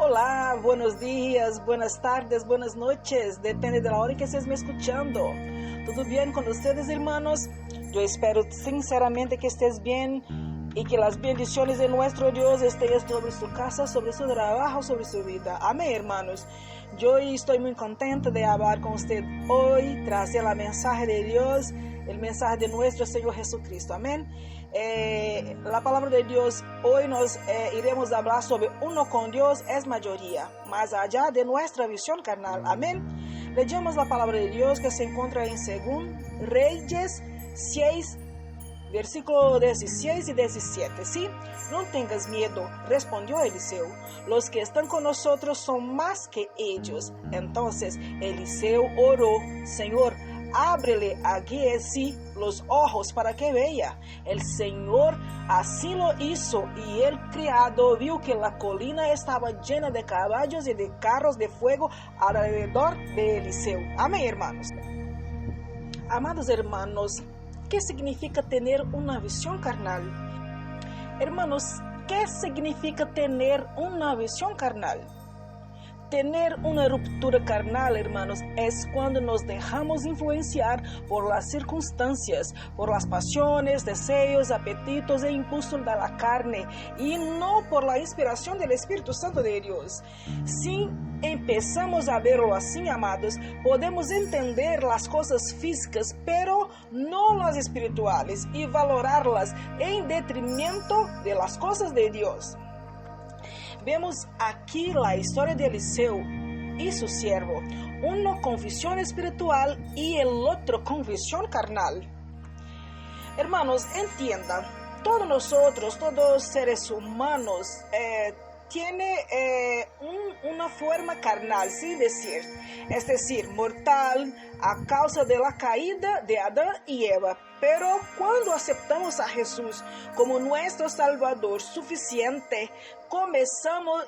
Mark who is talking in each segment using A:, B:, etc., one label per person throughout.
A: Olá, buenos días, buenas tardes, buenas noches, depende de la hora que estés me escuchando. ¿Todo bien con ustedes, hermanos? Yo espero sinceramente que estés bien y que las bendiciones de nuestro Dios estén sobre su casa, sobre su trabajo, sobre su vida. Amén, hermanos. Yo estoy muy contenta de hablar con usted hoy, traer el mensaje de Dios, el mensaje de nuestro Señor Jesucristo. Amén. La palabra de Dios hoy nos iremos a hablar sobre uno con Dios es mayoría, más allá de nuestra visión carnal. Amén. Leemos la palabra de Dios que se encuentra en 2 Reyes 6, versículo 16 y 17. ¿Sí? No tengas miedo, respondió Eliseo. Los que están con nosotros son más que ellos. Entonces Eliseo oró: Señor, ábrele a Giezi los ojos para que vea. El Señor así lo hizo, y el criado vio que la colina estaba llena de caballos y de carros de fuego alrededor de Eliseo. Amén, hermanos. Amados hermanos, ¿qué significa tener una visión carnal? Hermanos, ¿qué significa tener una visión carnal? Tener una ruptura carnal, hermanos, es cuando nos dejamos influenciar por las circunstancias, por las pasiones, deseos, apetitos e impulsos de la carne, y no por la inspiración del Espíritu Santo de Dios. Si empezamos a verlo así, amados, podemos entender las cosas físicas, pero no las espirituales, y valorarlas en detrimento de las cosas de Dios. Vemos aquí la historia de Eliseo y su siervo, uno con visión espiritual y el otro con visión carnal. Hermanos, entiendan, todos nosotros, todos seres humanos, tiene una forma carnal, es decir, mortal, a causa de la caída de Adán y Eva. Pero cuando aceptamos a Jesús como nuestro Salvador suficiente, comenzamos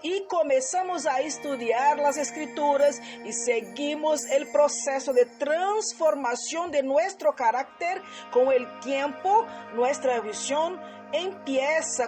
A: a estudiar las Escrituras y seguimos el proceso de transformación de nuestro carácter. Con el tiempo, nuestra visión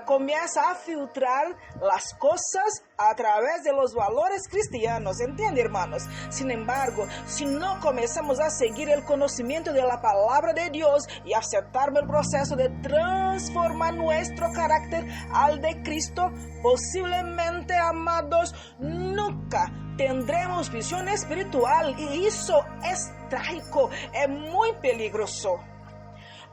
A: comienza a filtrar las cosas a través de los valores cristianos, ¿entiende, hermanos? Sin embargo, si no comenzamos a seguir el conocimiento de la palabra de Dios y aceptar el proceso de transformar nuestro carácter al de Cristo, posiblemente, amados, nunca tendremos visión espiritual, y eso es trágico, es muy peligroso.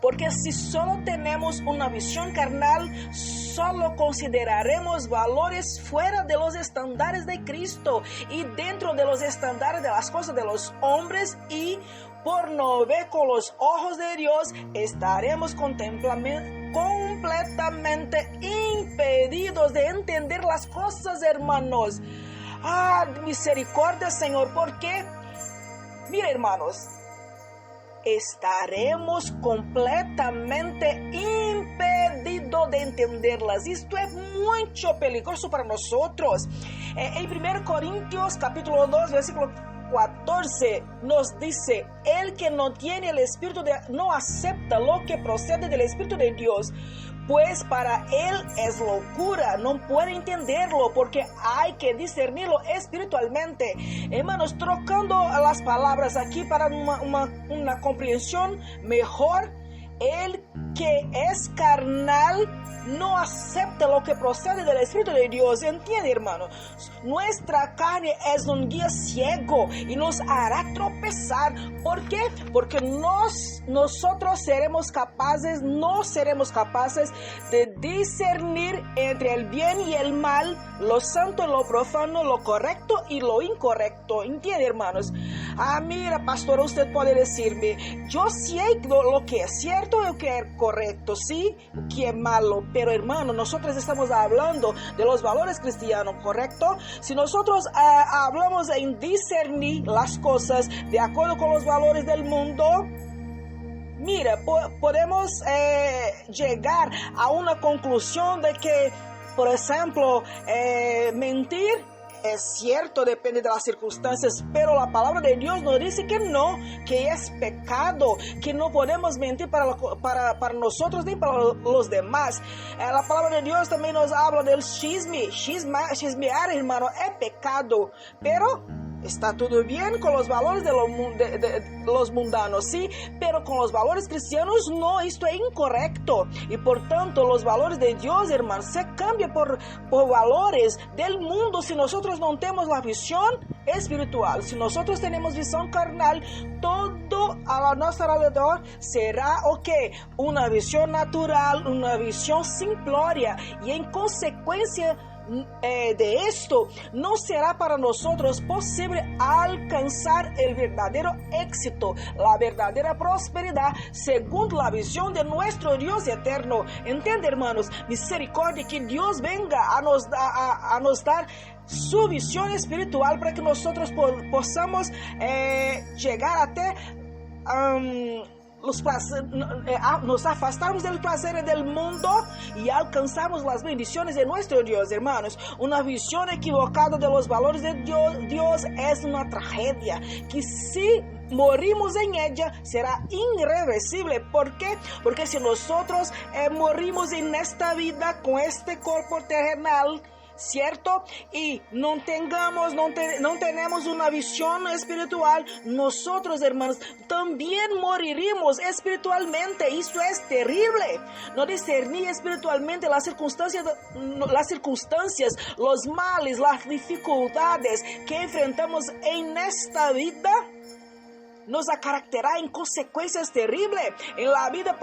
A: Porque si solo tenemos una visión carnal, solo consideraremos valores fuera de los estándares de Cristo y dentro de los estándares de las cosas de los hombres, y por no ver con los ojos de Dios, estaremos completamente impedidos de entender las cosas, hermanos. Misericordia, Señor, porque, mira, hermanos, estaremos completamente impedidos de entenderlas. Esto es mucho peligroso para nosotros. En 1 Corintios capítulo 2, versículo 14 nos dice: el que no tiene el Espíritu no acepta lo que procede del Espíritu de Dios, pues para él es locura, no puede entenderlo porque hay que discernirlo espiritualmente. Hermanos, trocando las palabras aquí para una comprensión mejor, el que es carnal no acepta lo que procede del Espíritu de Dios. ¿Entiende, hermano? Nuestra carne es un guía ciego y nos hará tropezar. ¿Por qué? Porque nosotros no seremos capaces de discernir entre el bien y el mal, lo santo y lo profano, lo correcto y lo incorrecto. ¿Entiende, hermanos? Mira, pastor, usted puede decirme: yo sé lo que es cierto y lo que es correcto, sí, que es malo. Pero, hermano, nosotros estamos hablando de los valores cristianos, ¿correcto? Si nosotros hablamos en discernir las cosas de acuerdo con los valores del mundo, mira, podemos llegar a una conclusión de que, por ejemplo, mentir Es cierto, depende de las circunstancias, pero la palabra de Dios nos dice que no, que es pecado, que no podemos mentir para nosotros ni para los demás. La palabra de Dios también nos habla del chismear, hermano, es pecado, pero está todo bien con los valores de los mundanos, sí, pero con los valores cristianos no, esto es incorrecto. Y por tanto, los valores de Dios, hermano, se cambian por valores del mundo si nosotros no tenemos la visión espiritual. Si nosotros tenemos visión carnal, todo a nuestro alrededor será una visión natural, una visión simplória, y en consecuencia de esto no será para nosotros posible alcanzar el verdadero éxito, la verdadera prosperidad según la visión de nuestro Dios eterno. ¿Entiende, hermanos? Misericordia, que Dios venga a nos dar su visión espiritual para que nosotros podamos llegar nos afastamos del placer del mundo y alcanzamos las bendiciones de nuestro Dios, hermanos. Una visión equivocada de los valores de Dios es una tragedia que si morimos en ella será irreversible. ¿Por qué? Porque si nosotros morimos en esta vida con este cuerpo terrenal, ¿cierto? Y no tenemos una visión espiritual, nosotros, hermanos, también moriremos espiritualmente. Esto es terrible. No discernir espiritualmente las circunstancias, los males, las dificultades que enfrentamos en esta vida nos caracterizará en consecuencias terribles. En la vida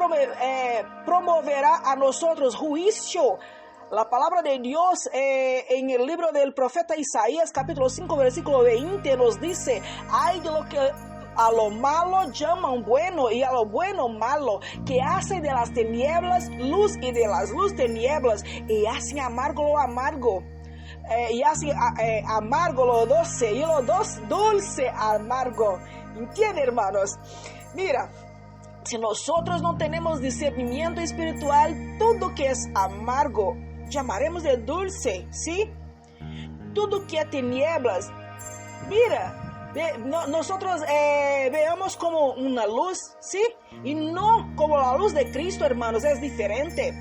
A: promoverá a nosotros juicio. La palabra de Dios en el libro del profeta Isaías, capítulo 5, versículo 20, nos dice: ay de lo que a lo malo llaman bueno y a lo bueno malo, que hacen de las tinieblas luz y de las luz tinieblas, y hacen amargo lo amargo. Y hacen amargo lo dulce y lo dulce amargo. ¿Entienden, hermanos? Mira, si nosotros no tenemos discernimiento espiritual, todo que es amargo llamaremos de dulce, ¿sí? Todo que es tinieblas, mira, nosotros veamos como una luz, ¿sí? Y no como la luz de Cristo, hermanos, es diferente.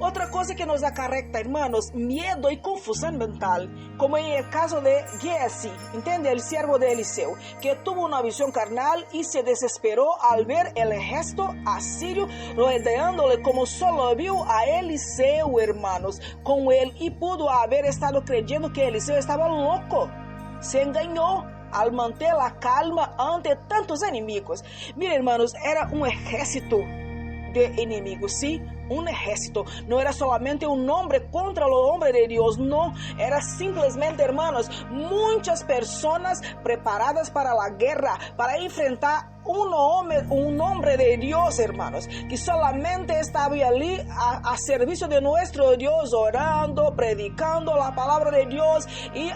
A: Otra cosa que nos acarrea, hermanos, miedo y confusión mental, como en el caso de Giesi, ¿entiende? El siervo de Eliseo, que tuvo una visión carnal y se desesperó al ver el ejército asirio rodeándole, como solo vio a Eliseo, hermanos, con él, y pudo haber estado creyendo que Eliseo estaba loco. Se engañó al mantener la calma ante tantos enemigos. Miren, hermanos, era un ejército de enemigos, ¿sí? Un ejército, no era solamente un hombre contra los hombres de Dios, no, era simplemente, hermanos, muchas personas preparadas para la guerra, para enfrentar un hombre de Dios, hermanos, que solamente estaba allí a servicio de nuestro Dios, orando, predicando la palabra de Dios y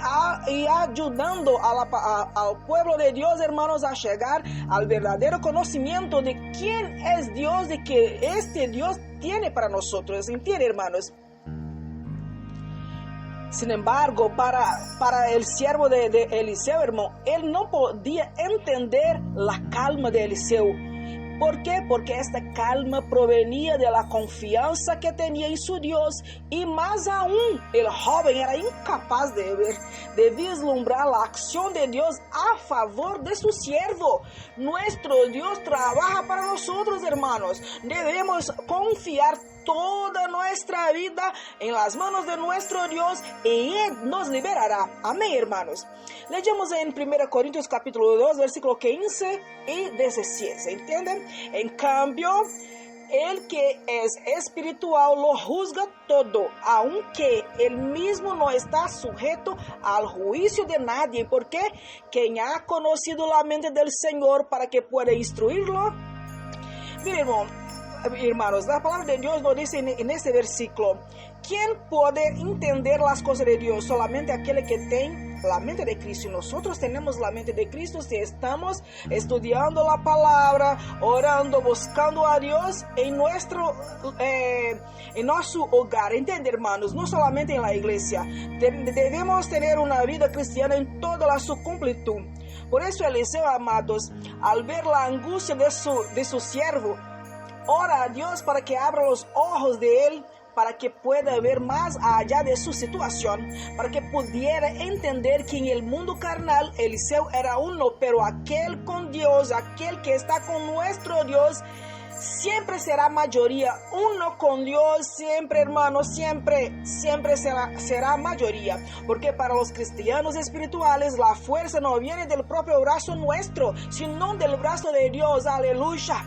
A: ayudando al pueblo de Dios, hermanos, a llegar al verdadero conocimiento de quién es Dios, de que este Dios tiene para nosotros. ¿Entienden, hermanos? Sin embargo, para el siervo de Eliseo, hermano, él no podía entender la calma de Eliseo. ¿Por qué? Porque esta calma provenía de la confianza que tenía en su Dios, y más aún, el joven era incapaz de vislumbrar la acción de Dios a favor de su siervo. Nuestro Dios trabaja para nosotros, hermanos. Debemos confiar toda nuestra vida en las manos de nuestro Dios y Él nos liberará. Amén, hermanos. Leyamos en 1 Corintios capítulo 2, versículo 15 y 16. ¿Entienden? En cambio, el que es espiritual lo juzga todo, aunque él mismo no está sujeto al juicio de nadie. Porque quien ha conocido la mente del Señor para que pueda instruirlo. Miren, hermanos, la palabra de Dios nos dice en este versículo ¿Quién puede entender las cosas de Dios? Solamente aquel que tiene la mente de Cristo. Nosotros tenemos la mente de Cristo si estamos estudiando la palabra, orando, buscando a Dios en nuestro hogar. ¿Entiende, hermanos? No solamente en la iglesia. Debemos tener una vida cristiana en toda su completud. Por eso Eliseo, amados, al ver la angustia de su siervo, ora a Dios para que abra los ojos de él, para que pueda ver más allá de su situación, para que pudiera entender que en el mundo carnal Eliseo era uno, pero aquel con Dios, aquel que está con nuestro Dios, siempre será mayoría. Uno con Dios siempre, hermanos, siempre será mayoría, porque para los cristianos espirituales la fuerza no viene del propio brazo nuestro, sino del brazo de Dios. Aleluya,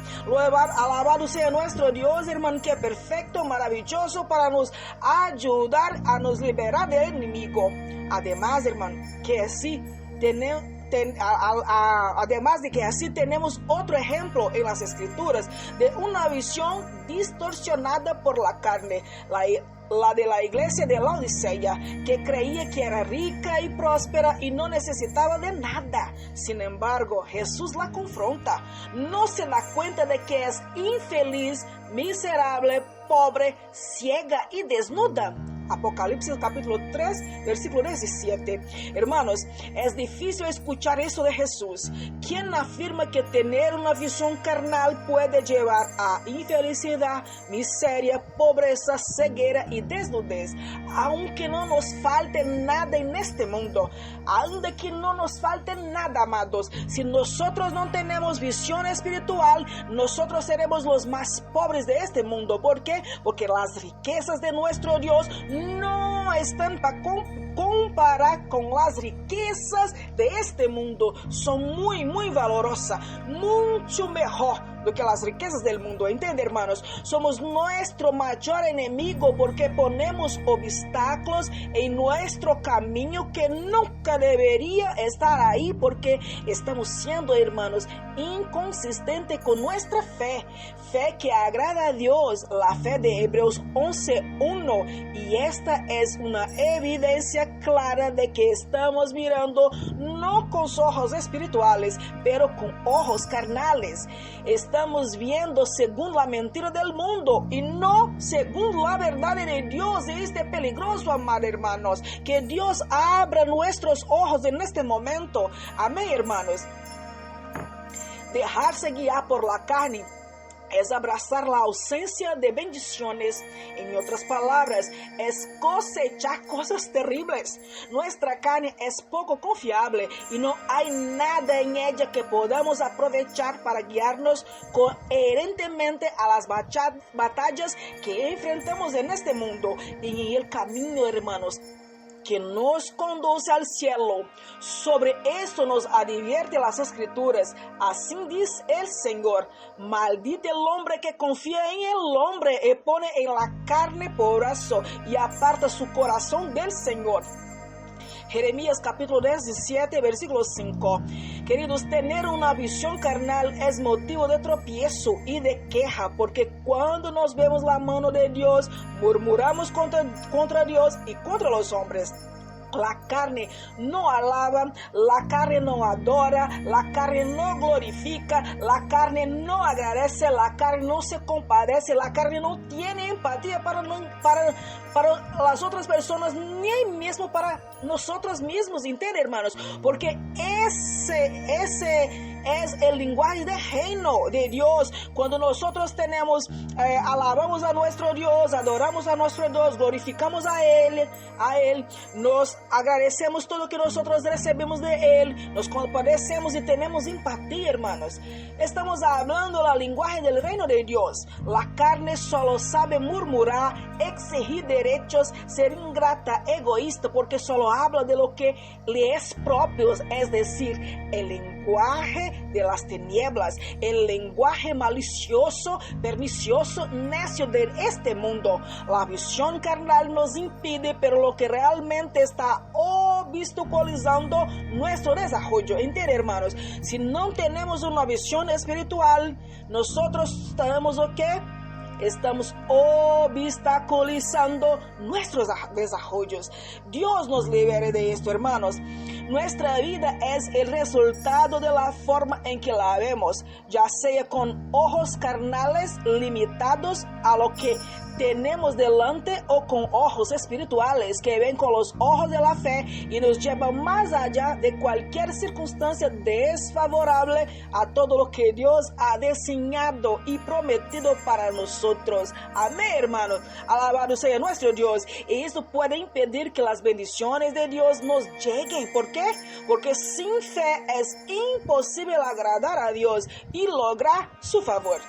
A: alabado sea nuestro Dios, hermano, que perfecto, maravilloso para nos ayudar a nos liberar del enemigo. Además, hermano, que así además de que así tenemos otro ejemplo en las escrituras de una visión distorsionada por la carne, la de la iglesia de Laodicea, que creía que era rica y próspera y no necesitaba de nada. Sin embargo, Jesús la confronta. No se da cuenta de que es infeliz, miserable, pobre, ciega y desnuda. Apocalipsis capítulo 3, versículo 17. Hermanos, es difícil escuchar eso de Jesús, quien afirma que tener una visión carnal puede llevar a infelicidad, miseria, pobreza, ceguera y desnudez. Aunque no nos falte nada en este mundo, aunque que no nos falte nada, amados, si nosotros no tenemos visión espiritual, nosotros seremos los más pobres de este mundo. ¿Por qué? Porque las riquezas de nuestro Dios no están para comparar con las riquezas de este mundo. Son muy valorosas, mucho mejor do que las riquezas del mundo. ¿Entiende, hermanos? Somos nuestro mayor enemigo porque ponemos obstáculos en nuestro camino que nunca debería estar ahí, porque estamos siendo, hermanos, inconsistentes con nuestra fe que agrada a Dios, la fe de Hebreos 11:1, y esta es una evidencia clara de que estamos mirando no con ojos espirituales, pero con ojos carnales. Estamos viendo según la mentira del mundo y no según la verdad de Dios. Y es peligroso, amados hermanos, que Dios abra nuestros ojos en este momento. Amén, hermanos. Dejarse guiar por la carne es abrazar la ausencia de bendiciones. En otras palabras, es cosechar cosas terribles. Nuestra carne es poco confiable y no hay nada en ella que podamos aprovechar para guiarnos coherentemente a las batallas que enfrentamos en este mundo y en el camino, hermanos, que nos conduce al cielo. Sobre esto nos advierte las escrituras. Así dice el Señor: maldito el hombre que confía en el hombre y pone en la carne por brazo y aparta su corazón del Señor. Jeremías capítulo 17, versículo 5. Queridos, tener una visión carnal es motivo de tropiezo y de queja, porque cuando nos vemos la mano de Dios, murmuramos contra Dios y contra los hombres. La carne no alaba, la carne no adora, la carne no glorifica, la carne no agradece, la carne no se compadece, la carne no tiene empatía para las otras personas, ni mismo para nosotros mismos. ¿Entienden, hermanos? Porque ese es el lenguaje de reino de Dios. Cuando nosotros alabamos a nuestro Dios, adoramos a nuestro Dios, glorificamos a Él, nos agradecemos todo lo que nosotros recibimos de Él, nos compadecemos y tenemos empatía, hermanos. Estamos hablando el lenguaje del reino de Dios. La carne solo sabe murmurar, exigir derechos, ser ingrata, egoísta, porque solo habla de lo que le es propio, es decir, el lenguaje de las tinieblas, el lenguaje malicioso, pernicioso, necio de este mundo. La visión carnal nos impide, pero lo que realmente está obstaculizando nuestro desarrollo. ¿Entienden, hermanos? Si no tenemos una visión espiritual, nosotros estamos estamos obstaculizando nuestros desarrollos. Dios nos libere de esto, hermanos. Nuestra vida es el resultado de la forma en que la vemos, ya sea con ojos carnales limitados a lo que tenemos delante o con ojos espirituales que ven con los ojos de la fe y nos llevan más allá de cualquier circunstancia desfavorable a todo lo que Dios ha diseñado y prometido para nosotros. Amén, hermanos. Alabado sea nuestro Dios. Y esto puede impedir que las bendiciones de Dios nos lleguen. ¿Por qué? Porque sin fe es imposible agradar a Dios y lograr su favor.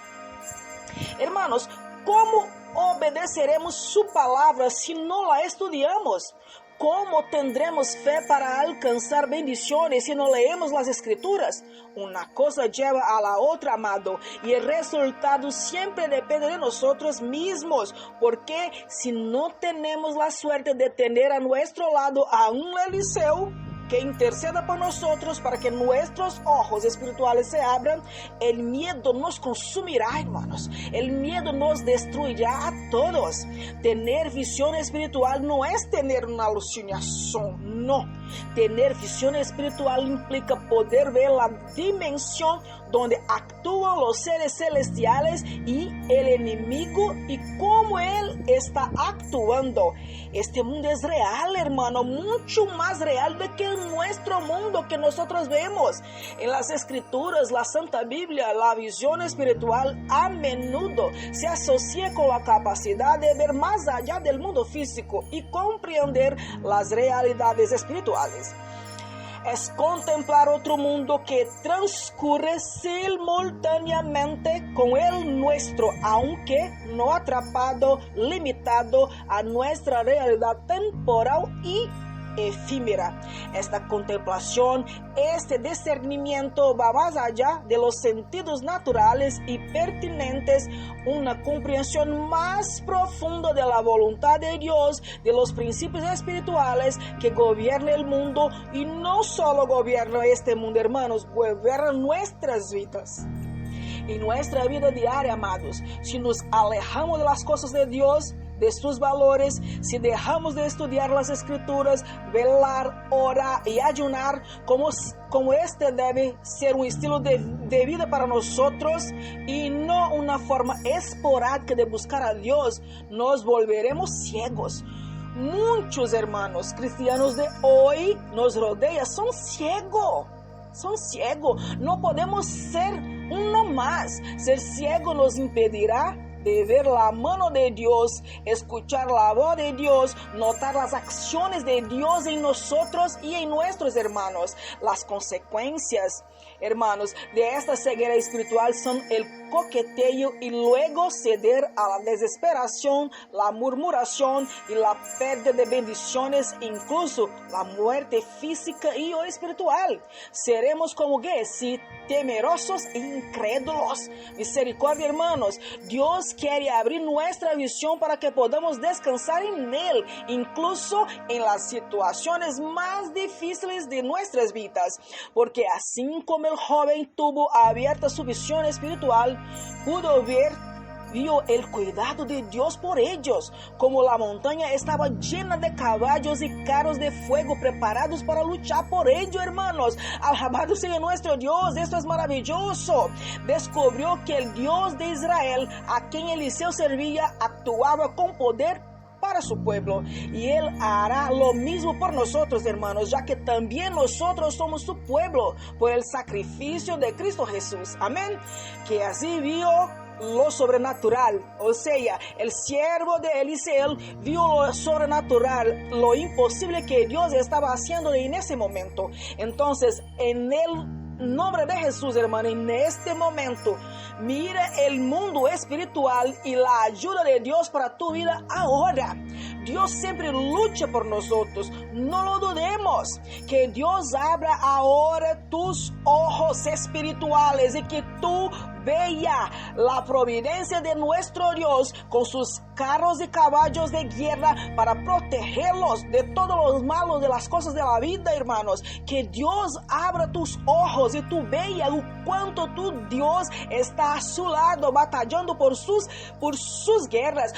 A: Hermanos, ¿cómo obedeceremos su palabra si no la estudiamos? ¿Cómo tendremos fe para alcanzar bendiciones si no leemos las Escrituras? Una cosa lleva a la otra, amado, y el resultado siempre depende de nosotros mismos, porque si no tenemos la suerte de tener a nuestro lado a un Eliseo que interceda por nosotros para que nuestros ojos espirituales se abran, el miedo nos consumirá, hermanos. El miedo nos destruirá a todos. Tener visión espiritual no es tener una alucinación, no. Tener visión espiritual implica poder ver la dimensión donde actúan los seres celestiales y el enemigo y cómo él está actuando. Este mundo es real, hermano, mucho más real de que nuestro mundo que nosotros vemos. En las Escrituras, la Santa Biblia, la visión espiritual a menudo se asocia con la capacidad de ver más allá del mundo físico y comprender las realidades espirituales. Es contemplar otro mundo que transcurre simultáneamente con el nuestro, aunque no atrapado, limitado a nuestra realidad temporal y efímera. Esta contemplación, este discernimiento va más allá de los sentidos naturales y pertinentes, una comprensión más profunda de la voluntad de Dios, de los principios espirituales que gobiernan el mundo, y no solo gobierna este mundo, hermanos, gobierna nuestras vidas. En nuestra vida diaria, amados, si nos alejamos de las cosas de Dios, de sus valores, si dejamos de estudiar las Escrituras, velar, orar y ayunar, como este debe ser un estilo de vida para nosotros y no una forma esporádica de buscar a Dios, nos volveremos ciegos. Muchos hermanos cristianos de hoy nos rodean, son ciegos. No podemos ser uno más. Ser ciego nos impedirá de ver la mano de Dios, escuchar la voz de Dios, notar las acciones de Dios en nosotros y en nuestros hermanos. Las consecuencias, hermanos, de esta ceguera espiritual son el coqueteo y luego ceder a la desesperación, la murmuración y la pérdida de bendiciones, incluso la muerte física y o espiritual. Seremos como Giezi, temerosos e incrédulos. Misericordia, hermanos. Dios quiere abrir nuestra visión para que podamos descansar en Él, incluso en las situaciones más difíciles de nuestras vidas. Porque así como el joven tuvo abierta su visión espiritual, vio el cuidado de Dios por ellos, como la montaña estaba llena de caballos y carros de fuego preparados para luchar por ellos, hermanos. Alabado sea nuestro Dios, esto es maravilloso. Descubrió que el Dios de Israel, a quien Eliseo servía, actuaba con poder para su pueblo, y Él hará lo mismo por nosotros, hermanos, ya que también nosotros somos su pueblo por el sacrificio de Cristo Jesús. Amén. Que así vio lo sobrenatural, o sea, el siervo de Eliseo vio lo sobrenatural, lo imposible que Dios estaba haciendo en ese momento. Entonces, en el nombre de Jesús, hermano, en este momento, mira el mundo espiritual y la ayuda de Dios para tu vida ahora. Dios siempre lucha por nosotros, no lo dudemos. Que Dios abra ahora tus ojos espirituales y que tú vea la providencia de nuestro Dios con sus carros y caballos de guerra para protegerlos de todos los malos de las cosas de la vida, hermanos. Que Dios abra tus ojos y tú vea cuánto tu Dios está a su lado, batallando por sus guerras,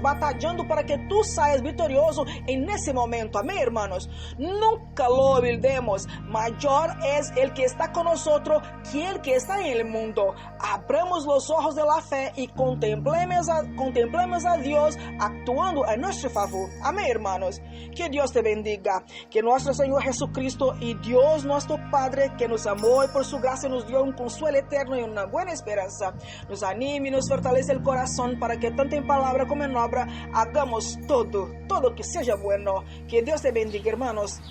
A: batallando para que tú seas victorioso en ese momento. Amén, hermanos. Nunca lo olvidemos. Mayor es el que está con nosotros que el que está en el mundo. Abramos los ojos de la fe y contemplemos a Dios actuando a nuestro favor. Amén, hermanos. Que Dios te bendiga. Que nuestro Señor Jesucristo y Dios nuestro Padre, que nos amó y por su gracia nos dio un consuelo eterno y una buena esperanza, nos anime y nos fortalece el corazón para que tanto en palabra como en obra hagamos todo que sea bueno. Que Dios te bendiga, hermanos.